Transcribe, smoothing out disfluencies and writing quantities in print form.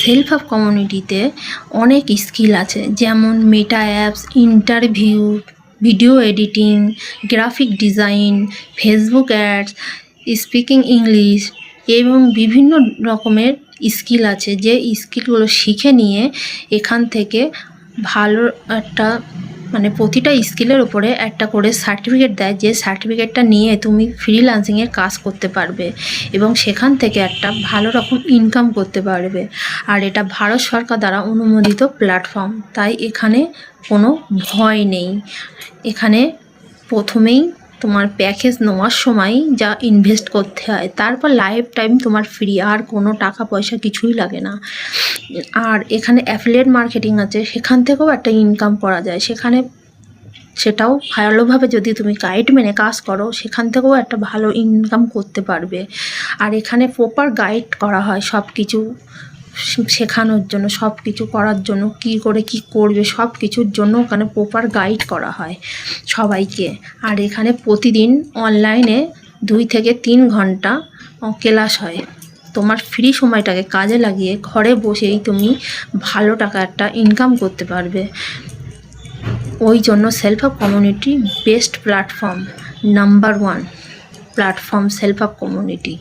Self help কমিউনিটিতে অনেক skill আছে, যেমন Meta apps, interview, video editing, graphic design, Facebook ads, speaking English এবং বিভিন্ন রকমের স্কিল আছে। যে স্কিলগুলো শিখে নিয়ে এখান থেকে ভালো একটা প্রতিটা স্কিলের উপরে একটা করে সার্টিফিকেট দেয়, যে সার্টিফিকেটটা নিয়ে তুমি ফ্রিল্যান্সিংয়ের কাজ করতে পারবে এবং সেখান থেকে একটা ভালো রকম ইনকাম করতে পারবে। আর এটা ভারত সরকার দ্বারা অনুমোদিত প্ল্যাটফর্ম, তাই এখানে কোনো ভয় নেই। এখানে প্রথমেই তোমার প্যাকেজ নেওয়ার সময় যা ইনভেস্ট করতে হয়, তারপর লাইফ টাইম তোমার ফ্রি, আর কোনো টাকা পয়সা কিছুই লাগে না। আর এখানে অ্যাফিলিয়েট মার্কেটিং আছে, সেখান থেকেও একটা ইনকাম করা যায়। সেটাও ভালোভাবে যদি তুমি গাইড মেনে কাজ করো, সেখান থেকেও একটা ভালো ইনকাম করতে পারবে। আর এখানে প্রপার গাইড করা হয় সব কিছু শেখানোর জন্য, সব কিছু করার জন্য, কী করে কী করবে সব কিছুর জন্য ওখানে প্রপার গাইড করা হয় সবাইকে। আর এখানে প্রতিদিন অনলাইনে 2 থেকে 3 ঘন্টা ক্লাস হয়। তোমার ফ্রি সময়টাকে কাজে লাগিয়ে ঘরে বসেই তুমি ভালো টাকা একটা ইনকাম করতে পারবে। ওই জন্য self help community best platform, number 1 platform self help community.